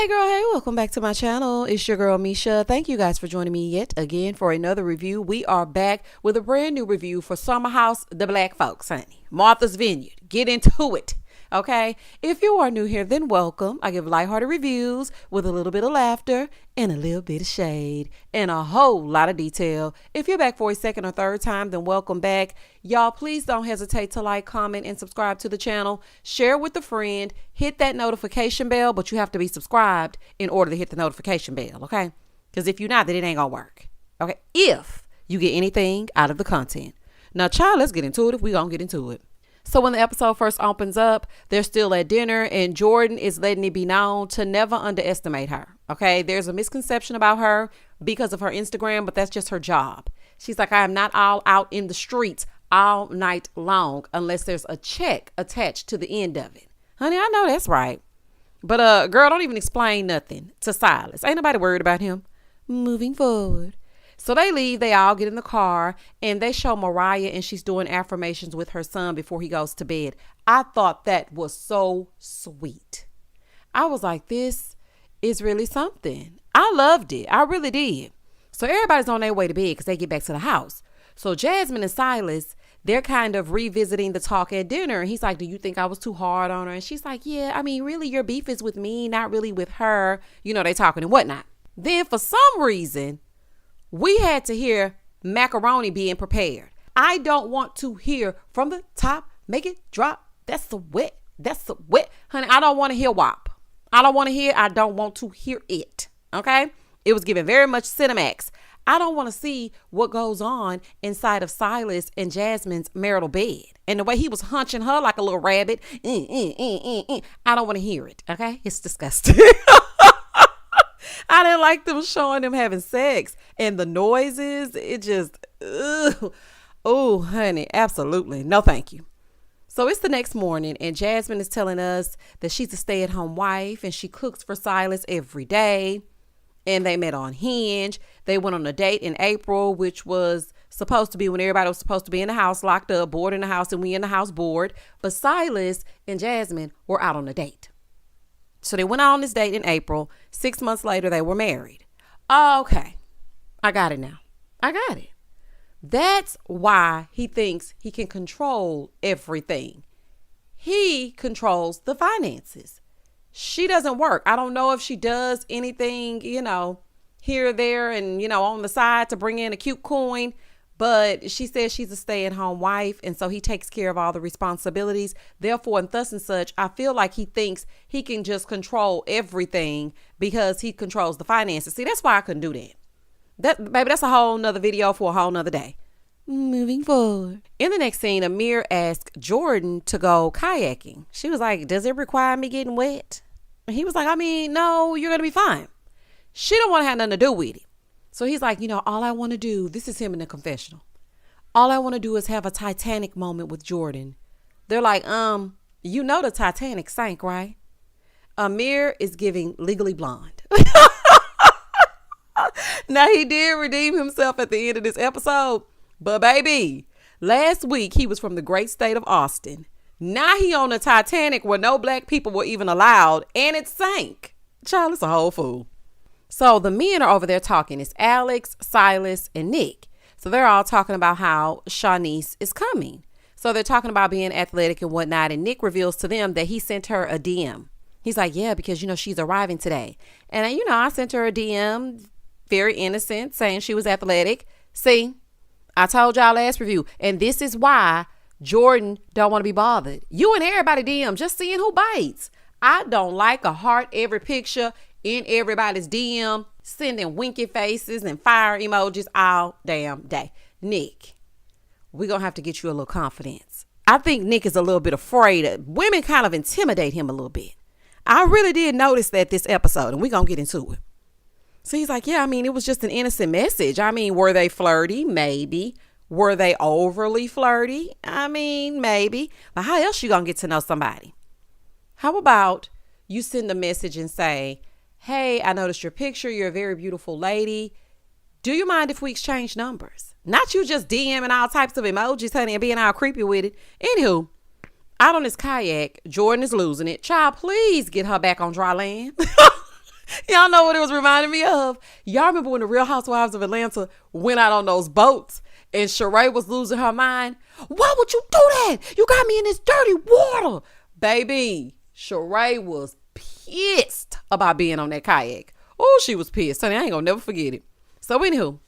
Hey girl, hey, welcome back to my channel. It's your girl Misha. Thank you guys for joining me yet again for another review. We are back with a brand new review for Summer House, the Black Folks, honey. Martha's Vineyard. Get into it. Okay, if you are new here, then welcome. I give lighthearted reviews with a little bit of laughter and a little bit of shade and a whole lot of detail. If you're back for a second or third time, then welcome back. Y'all, please don't hesitate to like, comment, and subscribe to the channel. Share with a friend. Hit that notification bell, but you have to be subscribed in order to hit the notification bell, okay? Because if you're not, then it ain't gonna work, okay? If you get anything out of the content. Now, child, let's get into it if we gonna get into it. So when the episode first opens up, they're still at dinner and Jordan is letting it be known to never underestimate her. Okay, there's a misconception about her because of her Instagram, but that's just her job. She's like, I am not all out in the streets all night long unless there's a check attached to the end of it. Honey, I know that's right. But girl, don't even explain nothing to Silas. Ain't nobody worried about him. Moving forward. So they leave, they all get in the car, and they show Mariah, and she's doing affirmations with her son before he goes to bed. I thought that was so sweet. I was like, this is really something. I loved it. I really did. So everybody's on their way to bed because they get back to the house. So Jasmine and Silas, they're kind of revisiting the talk at dinner. And he's like, do you think I was too hard on her? And she's like, yeah, I mean, really, your beef is with me, not really with her. You know, they talking and whatnot. Then for some reason, we had to hear macaroni being prepared. I don't want to hear from the top, make it drop. That's the wet. Honey, I don't want to hear WAP. I don't want to hear it. Okay? It was given very much Cinemax. I don't want to see what goes on inside of Silas and Jasmine's marital bed. And the way he was hunching her like a little rabbit. I don't want to hear it. Okay? It's disgusting. I didn't like them showing them having sex and the noises. It just, oh, honey, absolutely. No, thank you. So it's the next morning and Jasmine is telling us that she's a stay-at-home wife and she cooks for Silas every day. And they met on Hinge. They went on a date in April, which was supposed to be when everybody was supposed to be in the house, locked up, bored in the house, and we in the house bored. But Silas and Jasmine were out on a date. So they went out on this date in April. 6 months later, they were married. Okay. I got it now. I got it. That's why he thinks he can control everything. He controls the finances. She doesn't work. I don't know if she does anything, here or there and, on the side to bring in a cute coin. But she says she's a stay-at-home wife, and so he takes care of all the responsibilities. Therefore, and thus and such, I feel like he thinks he can just control everything because he controls the finances. See, that's why I couldn't do that. Baby, that's a whole nother video for a whole nother day. Moving forward. In the next scene, Amir asked Jordan to go kayaking. She was like, does it require me getting wet? And he was like, I mean, no, you're going to be fine. She don't want to have nothing to do with it. So he's like, all I want to do, this is him in the confessional. All I want to do is have a Titanic moment with Jordan. They're like, the Titanic sank, right? Amir is giving Legally Blonde. Now, he did redeem himself at the end of this episode. But baby, last week he was from the great state of Austin. Now he on the Titanic where no black people were even allowed and it sank. Child, it's a whole fool. So the men are over there talking. It's Alex, Silas, and Nick. So they're all talking about how Shanice is coming. So they're talking about being athletic and whatnot. And Nick reveals to them that he sent her a DM. He's like, yeah, because, she's arriving today. And, I sent her a DM, very innocent, saying she was athletic. See, I told y'all last review. And this is why Jordan don't want to be bothered. You and everybody DM, just seeing who bites. I don't like a heart every picture in everybody's DM, sending winky faces and fire emojis all damn day. Nick, we're going to have to get you a little confidence. I think Nick is a little bit afraid. Women kind of intimidate him a little bit. I really did notice that this episode, and we're going to get into it. So he's like, yeah, it was just an innocent message. Were they flirty? Maybe. Were they overly flirty? Maybe. But how else you going to get to know somebody? How about you send a message and say, hey, I noticed your picture. You're a very beautiful lady. Do you mind if we exchange numbers? Not you just DMing all types of emojis, honey, and being all creepy with it. Anywho, out on this kayak, Jordan is losing it. Child, please get her back on dry land. Y'all know what it was reminding me of? Y'all remember when the Real Housewives of Atlanta went out on those boats and Sheree was losing her mind? Why would you do that? You got me in this dirty water. Baby, Sheree was pissed about being on that kayak. Oh, she was pissed. Honey, I ain't gonna never forget it. So anywho,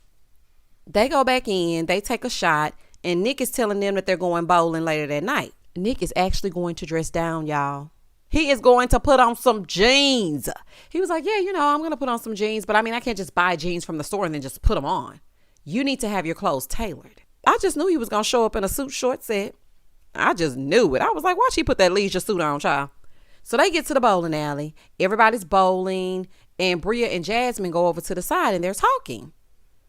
they go back in, they take a shot, and Nick is telling them that they're going bowling later that night. Nick is actually going to dress down, y'all. He is going to put on some jeans. He was like, yeah, I'm going to put on some jeans, but I can't just buy jeans from the store and then just put them on. You need to have your clothes tailored. I just knew he was going to show up in a suit short set. I just knew it. I was like, why she put that leisure suit on, child? So they get to the bowling alley. Everybody's bowling, and Bria and Jasmine go over to the side and they're talking.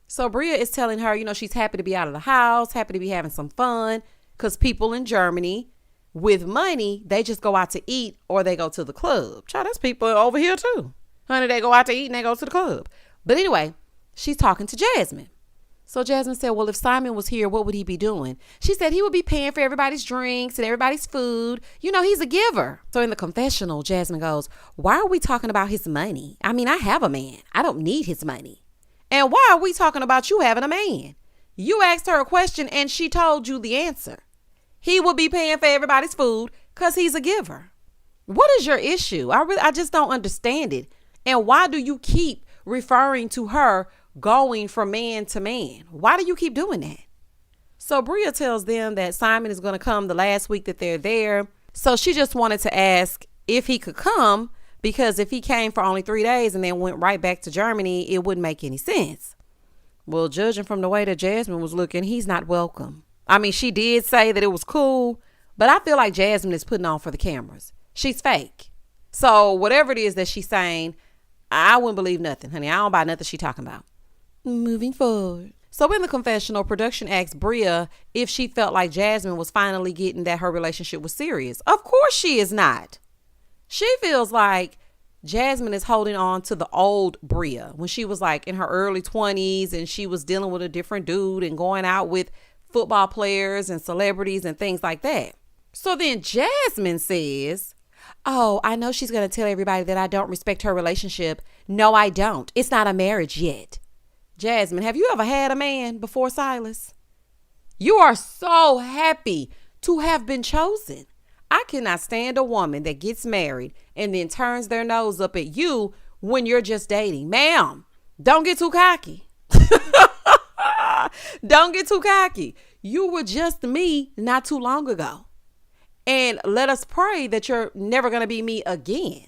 So Bria is telling her, she's happy to be out of the house, happy to be having some fun, because people in Germany with money, they just go out to eat or they go to the club. Child, that's people over here too. Honey, they go out to eat and they go to the club. But anyway, she's talking to Jasmine. So Jasmine said, well, if Simon was here, what would he be doing? She said he would be paying for everybody's drinks and everybody's food. He's a giver. So in the confessional, Jasmine goes, why are we talking about his money? I have a man. I don't need his money. And why are we talking about you having a man? You asked her a question and she told you the answer. He will be paying for everybody's food because he's a giver. What is your issue? I just don't understand it. And why do you keep referring to her going from man to man? Why do you keep doing that? So Bria tells them that Simon is going to come the last week that they're there. So she just wanted to ask if he could come, because if he came for only 3 days and then went right back to Germany, it wouldn't make any sense. Well, judging from the way that Jasmine was looking, he's not welcome. She did say that it was cool, but I feel like Jasmine is putting on for the cameras. She's fake. So whatever it is that she's saying, I wouldn't believe nothing, honey. I don't buy nothing she talking about. Moving forward. So in the confessional, production asked Bria if she felt like Jasmine was finally getting that her relationship was serious. Of course she is not. She feels like Jasmine is holding on to the old Bria when she was like in her early 20s and she was dealing with a different dude and going out with football players and celebrities and things like that. So then Jasmine says, oh, I know she's going to tell everybody that I don't respect her relationship. No, I don't. It's not a marriage yet. Jasmine, have you ever had a man before Silas? You are so happy to have been chosen. I cannot stand a woman that gets married and then turns their nose up at you when you're just dating. Ma'am, don't get too cocky. Don't get too cocky. You were just me not too long ago. And let us pray that you're never going to be me again.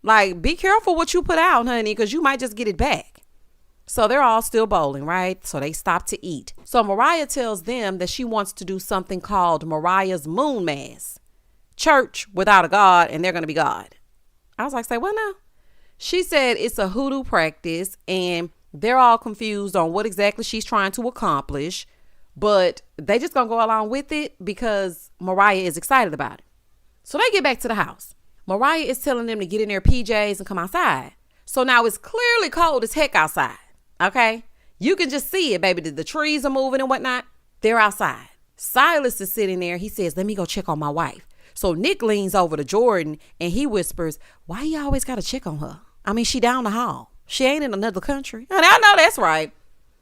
Like, be careful what you put out, honey, because you might just get it back. So they're all still bowling, right? So they stop to eat. So Mariah tells them that she wants to do something called Mariah's Moon Mass. Church without a God, and they're going to be God. I was like, say what now? She said it's a hoodoo practice, and they're all confused on what exactly she's trying to accomplish, but they just gonna go along with it because Mariah is excited about it. So they get back to the house. Mariah is telling them to get in their PJs and come outside. So now it's clearly cold as heck outside. Okay? You can just see it, baby. The trees are moving and whatnot. They're outside. Silas is sitting there. He says, let me go check on my wife. So Nick leans over to Jordan and he whispers, why you always gotta check on her? She down the hall. She ain't in another country. And I know that's right.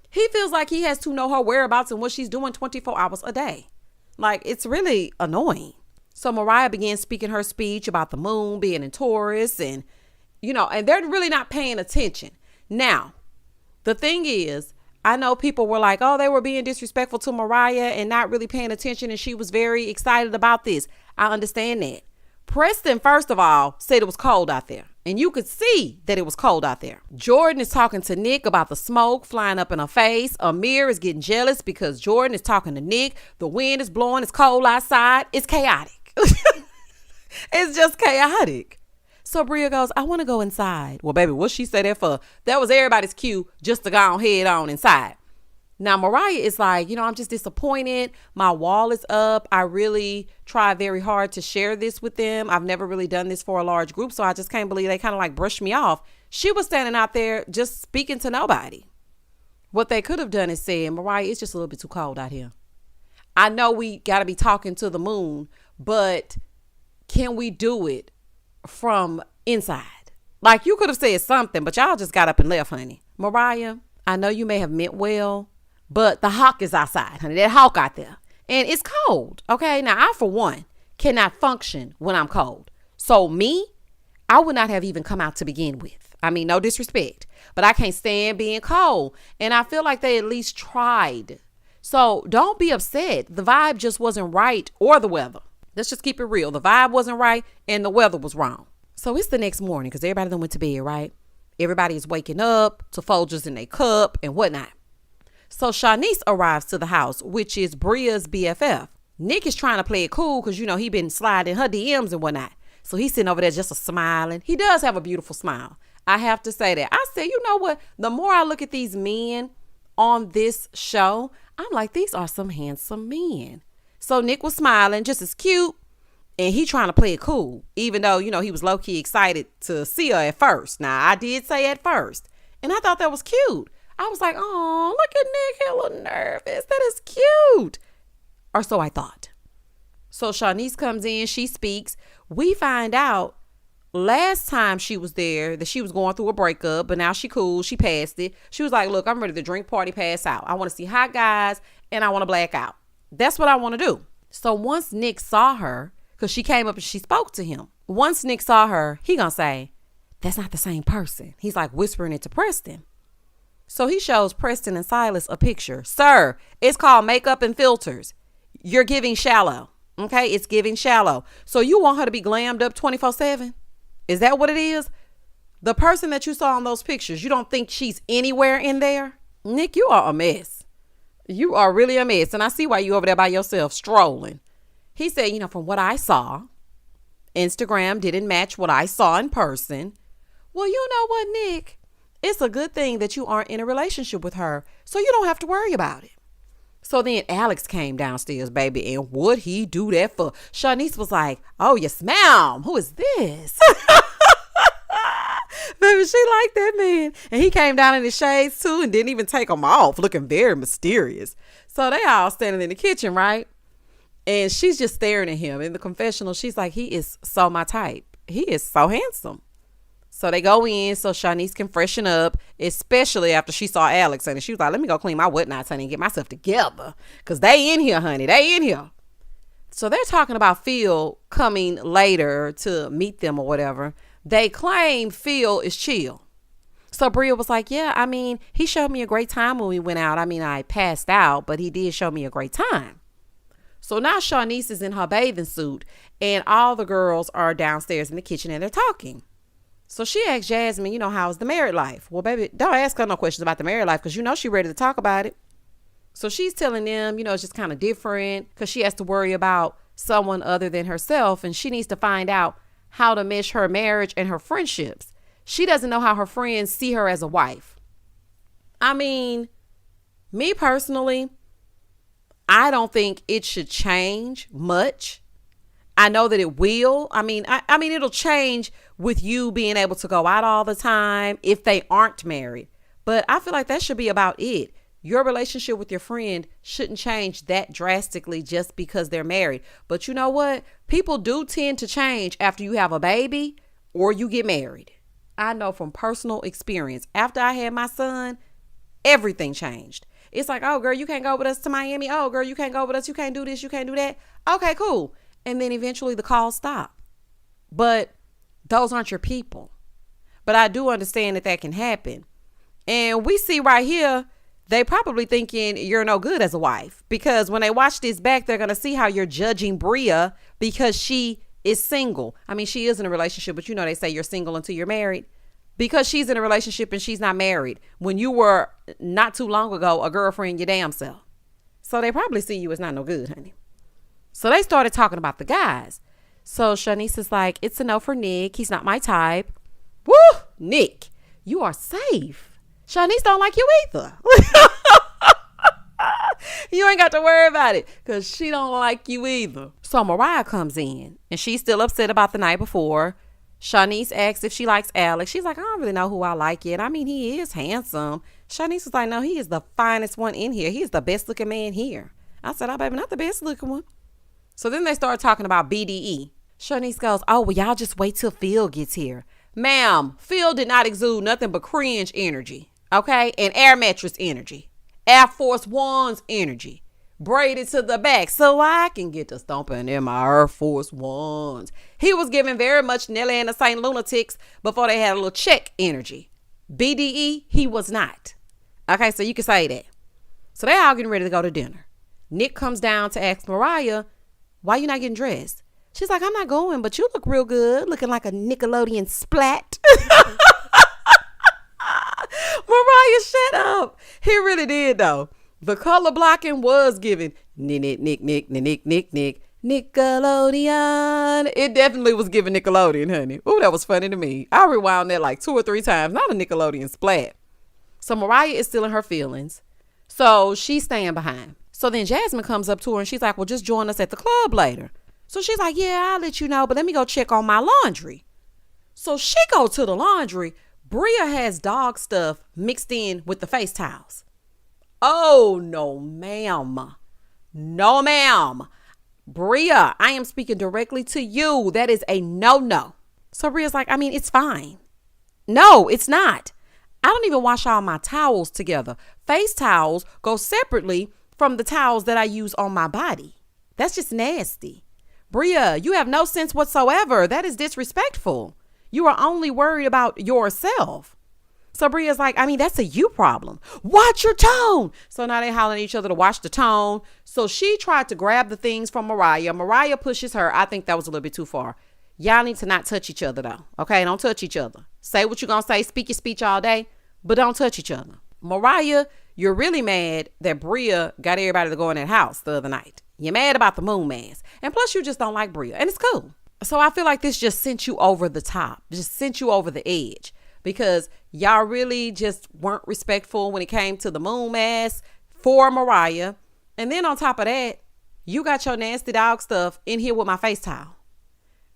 He feels like he has to know her whereabouts and what she's doing 24 hours a day. Like, it's really annoying. So Mariah began speaking her speech about the moon being in Taurus and, and they're really not paying attention. Now, the thing is, I know people were like, oh, they were being disrespectful to Mariah and not really paying attention. And she was very excited about this. I understand that. Preston, first of all, said it was cold out there. And you could see that it was cold out there. Jordan is talking to Nick about the smoke flying up in her face. Amir is getting jealous because Jordan is talking to Nick. The wind is blowing. It's cold outside. It's chaotic. It's just chaotic. So Bria goes, I want to go inside. Well, baby, what she say that for? That was everybody's cue just to go head on inside. Now, Mariah is like, I'm just disappointed. My wall is up. I really try very hard to share this with them. I've never really done this for a large group, so I just can't believe they kind of like brushed me off. She was standing out there just speaking to nobody. What they could have done is said, Mariah, it's just a little bit too cold out here. I know we got to be talking to the moon, but can we do it from inside? Like, you could have said something, but y'all just got up and left, honey. Mariah, I know you may have meant well, but the hawk is outside, honey. That hawk out there. And it's cold, okay? Now, I, for one, cannot function when I'm cold. So me, I would not have even come out to begin with. I mean, no disrespect, but I can't stand being cold. And I feel like they at least tried. So don't be upset. The vibe just wasn't right, or the weather. Let's just keep it real. The vibe wasn't right and the weather was wrong. So it's the next morning because everybody done went to bed, right? Everybody is waking up to Folgers in their cup and whatnot. So Shanice arrives to the house, which is Bria's BFF. Nick is trying to play it cool because, you know, he been sliding her DMs and whatnot. So he's sitting over there just smiling. He does have a beautiful smile. I have to say that. I said, you know what? The more I look at these men on this show, I'm like, these are some handsome men. So Nick was smiling, just as cute. And he trying to play it cool, even though, you know, he was low-key excited to see her at first. Now, I did say at first. And I thought that was cute. I was like, oh, look at Nick, hella nervous. That is cute. Or so I thought. So Shanice comes in, she speaks. We find out last time she was there that she was going through a breakup, but now she cool. She passed it. She was like, look, I'm ready to drink, party, pass out. I want to see hot guys and I want to black out. That's what I want to do. So once Nick saw her, because she came up and she spoke to him. Once Nick saw her, he gonna say, that's not the same person. He's like whispering it to Preston. So he shows Preston and Silas a picture. Sir, it's called makeup and filters. You're giving shallow. Okay, it's giving shallow. So you want her to be glammed up 24/7? Is that what it is? The person that you saw in those pictures, you don't think she's anywhere in there? Nick, you are a mess. You are really a mess. And I see why you over there by yourself strolling. He said, you know, from what I saw, Instagram didn't match what I saw in person. Well, you know what, Nick? It's a good thing that you aren't in a relationship with her, so you don't have to worry about it. So then Alex came downstairs, baby, and would he do that for? Shanice was like, oh, yes, ma'am. Who is this? Baby, she liked that man. And he came down in his shades, too, and didn't even take them off, looking very mysterious. So they all standing in the kitchen, right? And she's just staring at him in the confessional. She's like, he is so my type. He is so handsome. So they go in so Shanice can freshen up, especially after she saw Alex. And she was like, let me go clean my whatnots, honey, and get myself together. Because they in here, honey. They in here. So they're talking about Phil coming later to meet them or whatever. They claim Phil is chill. So Bria was like, yeah, I mean, he showed me a great time when we went out. I mean, I passed out, but he did show me a great time. So now Shanice is in her bathing suit and all the girls are downstairs in the kitchen and they're talking. So she asked Jasmine, you know, how's the married life? Well, baby, don't ask her no questions about the married life because you know she's ready to talk about it. So she's telling them, you know, it's just kind of different because she has to worry about someone other than herself and she needs to find out how to mesh her marriage and her friendships. She doesn't know how her friends see her as a wife. I mean, me personally, I don't think it should change much. I know that it will. I mean, it'll change with you being able to go out all the time if they aren't married. But I feel like that should be about it. Your relationship with your friend shouldn't change that drastically just because they're married. But you know what? People do tend to change after you have a baby or you get married. I know from personal experience. After I had my son, everything changed. It's like, oh, girl, you can't go with us to Miami. Oh, girl, you can't go with us. You can't do this. You can't do that. Okay, cool. And then eventually the calls stop. But those aren't your people. But I do understand that can happen. And we see right here, they probably thinking you're no good as a wife. Because when they watch this back, they're going to see how you're judging Bria because she is single. I mean, she is in a relationship, but you know they say you're single until you're married. Because she's in a relationship and she's not married. When you were not too long ago a girlfriend your damn self. So they probably see you as not no good, honey. So they started talking about the guys. So Shanice is like, it's a no for Nick. He's not my type. Woo! Nick, you are safe. Shanice don't like you either. You ain't got to worry about it because she don't like you either. So Mariah comes in and she's still upset about the night before. Shanice asks if she likes Alex. She's like, I don't really know who I like yet. I mean, he is handsome. Shanice was like, no, he is the finest one in here. He is the best looking man here. I said, oh, baby, not the best looking one. So then they start talking about BDE. Shanice goes, oh, well, y'all just wait till Phil gets here. Ma'am, Phil did not exude nothing but cringe energy, okay? And air mattress energy. Air Force One's energy. Braided to the back so I can get to stomping in my Air Force Ones. He was giving very much Nelly and the Saint Lunatics before they had a little check energy. BDE, he was not. Okay, so you can say that. So they all getting ready to go to dinner. Nick comes down to ask Mariah, why you not getting dressed? She's like, I'm not going, but you look real good, looking like a Nickelodeon splat. Mariah, shut up. He really did, though. The color blocking was giving Nick, Nickelodeon. It definitely was giving Nickelodeon, honey. Ooh, that was funny to me. I rewound that like 2 or 3 times. Not a Nickelodeon splat. So Mariah is still in her feelings. So she's staying behind. So then Jasmine comes up to her and she's like, well, just join us at the club later. So she's like, yeah, I'll let you know, but let me go check on my laundry. So she go to the laundry. Bria has dog stuff mixed in with the face towels. Oh, no, ma'am. No, ma'am. Bria, I am speaking directly to you. That is a no. So Bria's like, I mean, it's fine. No, it's not. I don't even wash all my towels together. Face towels go separately from the towels that I use on my body. That's just nasty. Bria, you have no sense whatsoever. That is disrespectful. You are only worried about yourself. So Bria's like, I mean, that's a you problem. Watch your tone. So now they hollering at each other to watch the tone. So she tried to grab the things from Mariah. Mariah pushes her. I think that was a little bit too far. Y'all need to not touch each other, though. Okay, don't touch each other. Say what you're going to say. Speak your speech all day, but don't touch each other. Mariah, you're really mad that Bria got everybody to go in that house the other night. You're mad about the moon mask. And plus, you just don't like Bria. And it's cool. So I feel like this just sent you over the top. Just sent you over the edge. Because y'all really just weren't respectful when it came to the moon mask for Mariah. And then on top of that, you got your nasty dog stuff in here with my face towel.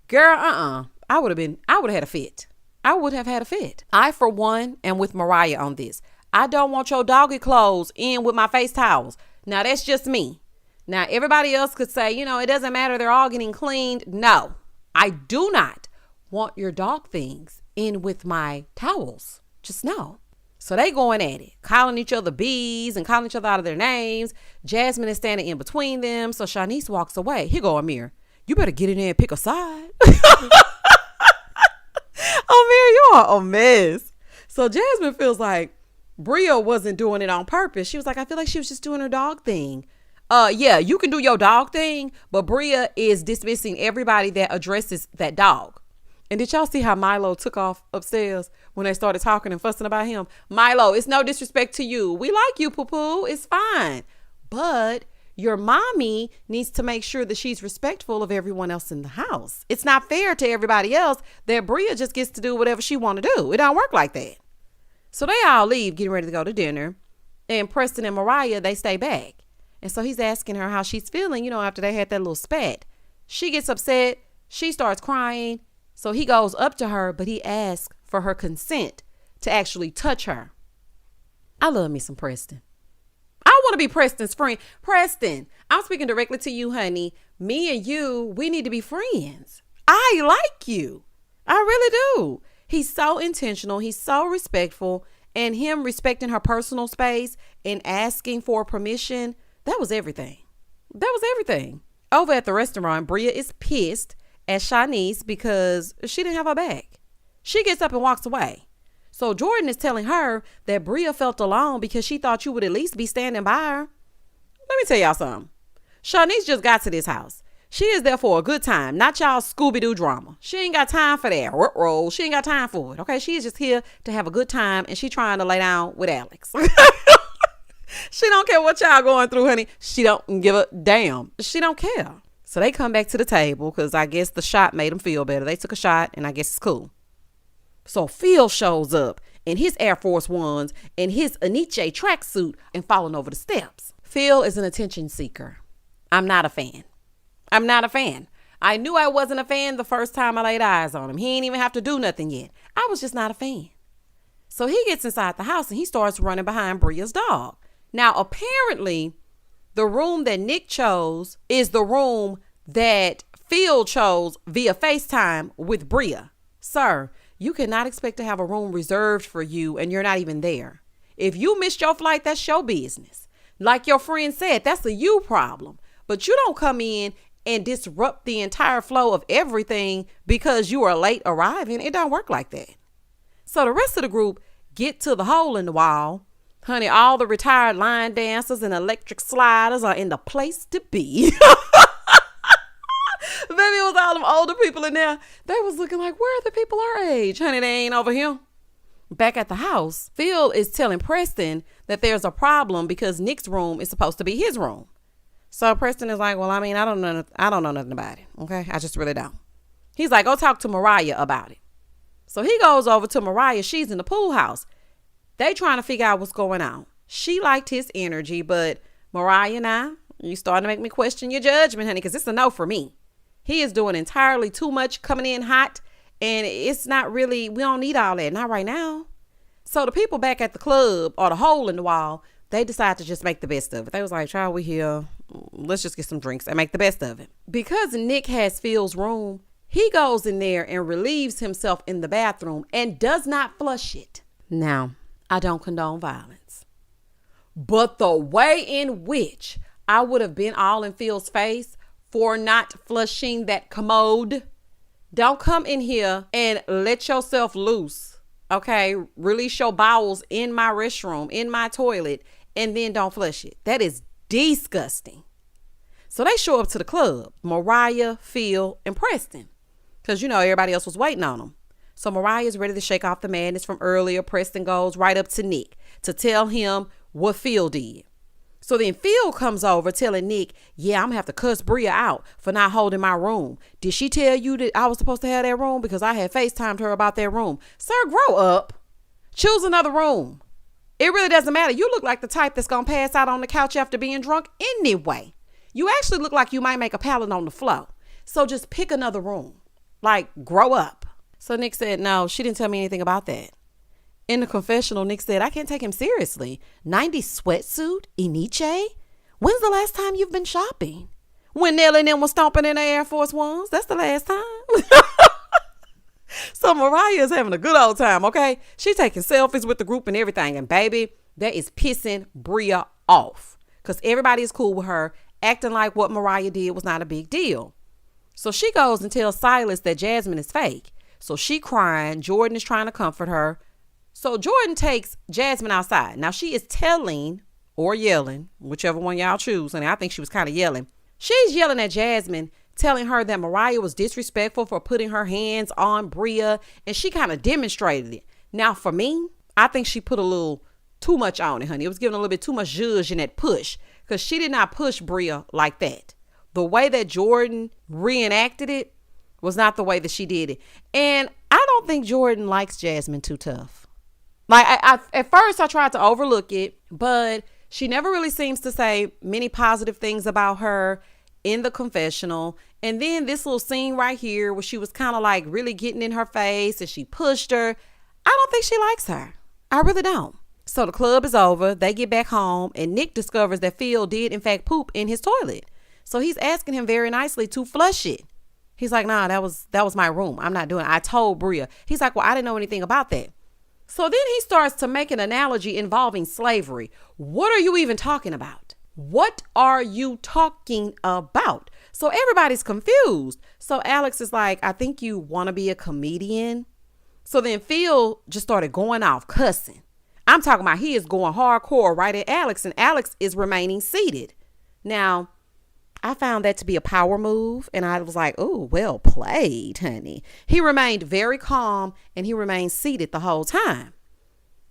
Girl, I would have had a fit. I would have had a fit. I, for one, am with Mariah on this. I don't want your doggy clothes in with my face towels. Now, that's just me. Now, everybody else could say, it doesn't matter. They're all getting cleaned. No, I do not want your dog things in with my towels. Just no. So they going at it, calling each other bees and calling each other out of their names. Jasmine is standing in between them. So Shanice walks away. Here go Amir. You better get in there and pick a side. Amir, you are a mess. So Jasmine feels like Bria wasn't doing it on purpose. She was like, I feel like she was just doing her dog thing. Yeah, you can do your dog thing, but Bria is dismissing everybody that addresses that dog. And did y'all see how Milo took off upstairs when they started talking and fussing about him? Milo, it's no disrespect to you. We like you, poo-poo. It's fine. But your mommy needs to make sure that she's respectful of everyone else in the house. It's not fair to everybody else that Bria just gets to do whatever she want to do. It don't work like that. So they all leave, getting ready to go to dinner. And Preston and Mariah, they stay back. And so he's asking her how she's feeling, after they had that little spat. She gets upset. She starts crying. So he goes up to her, but he asks for her consent to actually touch her. I love me some Preston. I want to be Preston's friend. Preston, I'm speaking directly to you, honey. Me and you, we need to be friends. I like you. I really do. He's so intentional. He's so respectful. And him respecting her personal space and asking for permission, that was everything. That was everything. Over at the restaurant, Bria is pissed at Shanice because she didn't have her back. She gets up and walks away. So Jordan is telling her that Bria felt alone because she thought you would at least be standing by her. Let me tell y'all something. Shanice just got to this house. She is there for a good time, not y'all Scooby-Doo drama. She ain't got time for that. Roll. She ain't got time for it. Okay, she is just here to have a good time, and she trying to lay down with Alex. She don't care what y'all going through, honey. She don't give a damn. She don't care. So they come back to the table because I guess the shot made them feel better. They took a shot, and I guess it's cool. So Phil shows up in his Air Force Ones and his Aniche tracksuit and falling over the steps. Phil is an attention seeker. I'm not a fan. I'm not a fan. I knew I wasn't a fan the first time I laid eyes on him. He ain't even have to do nothing yet. I was just not a fan. So he gets inside the house and he starts running behind Bria's dog. Now, apparently, the room that Nick chose is the room that Phil chose via FaceTime with Bria. Sir, You cannot expect to have a room reserved for you and you're not even there. If you missed your flight, that's your business. Like your friend said, that's a you problem. But you don't come in and disrupt the entire flow of everything because you are late arriving. It don't work like that. So the rest of the group get to the hole in the wall. Honey, all the retired line dancers and electric sliders are in the place to be. Baby, it was all them older people in there. They was looking like, where are the people our age? Honey, they ain't over here. Back at the house, Phil is telling Preston that there's a problem because Nick's room is supposed to be his room. So Preston is like, well, I mean, I don't know nothing about it. Okay. I just really don't. He's like, go talk to Mariah about it. So he goes over to Mariah. She's in the pool house. They trying to figure out what's going on. She liked his energy, but Mariah and I, you starting to make me question your judgment, honey, because it's a no for me. He is doing entirely too much, coming in hot, and it's not really, we don't need all that. Not right now. So the people back at the club or the hole in the wall, they decide to just make the best of it. They was like, child, we here. Let's just get some drinks and make the best of it. Because Nick has Phil's room, he goes in there and relieves himself in the bathroom and does not flush it. Now, I don't condone violence, but the way in which I would have been all in Phil's face for not flushing that commode. Don't come in here and let yourself loose. Okay. Release your bowels in my restroom, in my toilet, and then don't flush it. That is disgusting. So they show up to the club, Mariah, Phil, and Preston. Because, everybody else was waiting on them. So Mariah is ready to shake off the madness from earlier. Preston goes right up to Nick to tell him what Phil did. So then Phil comes over telling Nick, yeah, I'm going to have to cuss Bria out for not holding my room. Did she tell you that I was supposed to have that room? Because I had FaceTimed her about that room. Sir, grow up. Choose another room. It really doesn't matter. You look like the type that's going to pass out on the couch after being drunk anyway. You actually look like you might make a pallet on the floor. So just pick another room. Like, grow up. So Nick said, no, she didn't tell me anything about that. In the confessional, Nick said, I can't take him seriously. 90s sweatsuit? Iniche? When's the last time you've been shopping? When Nelly and them was stomping in their Air Force Ones? That's the last time. So Mariah is having a good old time, okay? She taking selfies with the group and everything. And baby, that is pissing Bria off. Because everybody is cool with her, acting like what Mariah did was not a big deal. So she goes and tells Silas that Jasmine is fake. So she crying. Jordan is trying to comfort her. So Jordan takes Jasmine outside. Now she is telling or yelling, whichever one y'all choose. And I think she was kind of yelling. She's yelling at Jasmine, telling her that Mariah was disrespectful for putting her hands on Bria. And she kind of demonstrated it. Now for me, I think she put a little too much on it, honey. It was giving a little bit too much zhuzh in that push. Because she did not push Bria like that. The way that Jordan reenacted it was not the way that she did it. And I don't think Jordan likes Jasmine too tough. Like, I at first I tried to overlook it, but she never really seems to say many positive things about her in the confessional. And then this little scene right here where she was kind of like really getting in her face and she pushed her. I don't think she likes her. I really don't. So the club is over. They get back home and Nick discovers that Phil did in fact poop in his toilet. So he's asking him very nicely to flush it. He's like, nah, that was my room. I'm not doing it. I told Bria. He's like, well, I didn't know anything about that. So then he starts to make an analogy involving slavery. What are you even talking about? What are you talking about? So everybody's confused. So Alex is like, I think you want to be a comedian. So then Phil just started going off, cussing. I'm talking about he is going hardcore right at Alex, and Alex is remaining seated. Now, I found that to be a power move, and I was like, oh, well played, honey. He remained very calm, and he remained seated the whole time.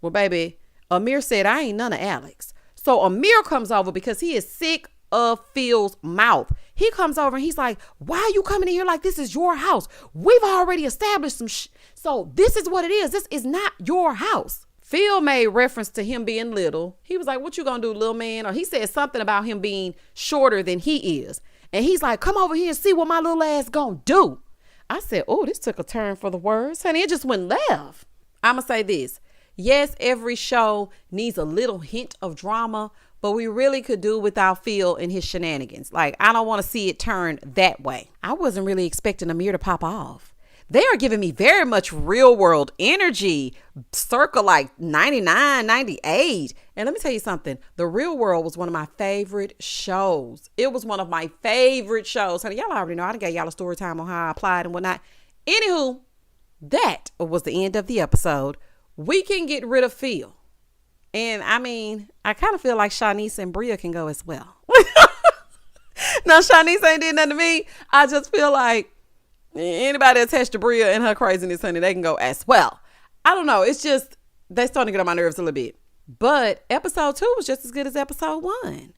Well, baby, Amir said, I ain't none of Alex. So Amir comes over because he is sick of Phil's mouth. He comes over and he's like, why are you coming in here like this is your house? We've already established some so this is what it is. This is not your house. Phil made reference to him being little. He was like, what you gonna do, little man? Or he said something about him being shorter than he is. And he's like, come over here and see what my little ass gonna do. I said, oh, this took a turn for the worse. Honey, it just went left. I'm gonna say this. Yes, every show needs a little hint of drama, but we really could do without Phil and his shenanigans. Like, I don't want to see it turn that way. I wasn't really expecting Amir to pop off. They are giving me very much real world energy, circa like 99, 98. And let me tell you something. The Real World was one of my favorite shows. It was one of my favorite shows. Honey, y'all already know. I done gave y'all a story time on how I applied and whatnot. Anywho, that was the end of the episode. We can get rid of Phil. And I mean, I kind of feel like Shanice and Bria can go as well. Now, Shanice ain't did nothing to me. I just feel like anybody attached to Bria and her craziness, honey, they can go as well. I don't know. It's just, they starting to get on my nerves a little bit. But episode 2 was just as good as episode 1.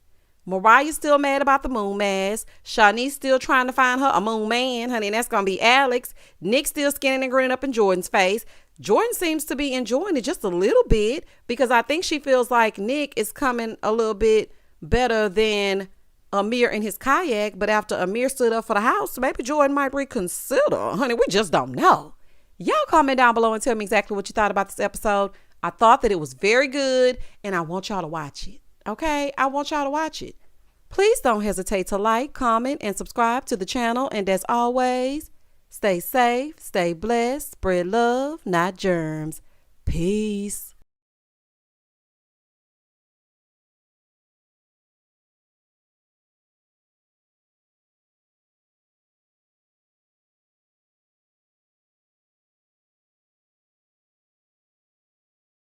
Mariah's still mad about the moon mask. Shanice still trying to find her a moon man, honey, and that's going to be Alex. Nick still skinning and grinning up in Jordan's face. Jordan seems to be enjoying it just a little bit because I think she feels like Nick is coming a little bit better than Amir in his kayak. But after Amir stood up for the house, maybe Jordan might reconsider. Honey, we just don't know. Y'all comment down below and tell me exactly what you thought about this episode. I thought that it was very good and I want y'all to watch it. Okay? I want y'all to watch it. Please don't hesitate to like, comment, and subscribe to the channel. And as always, stay safe, stay blessed, spread love, not germs. Peace.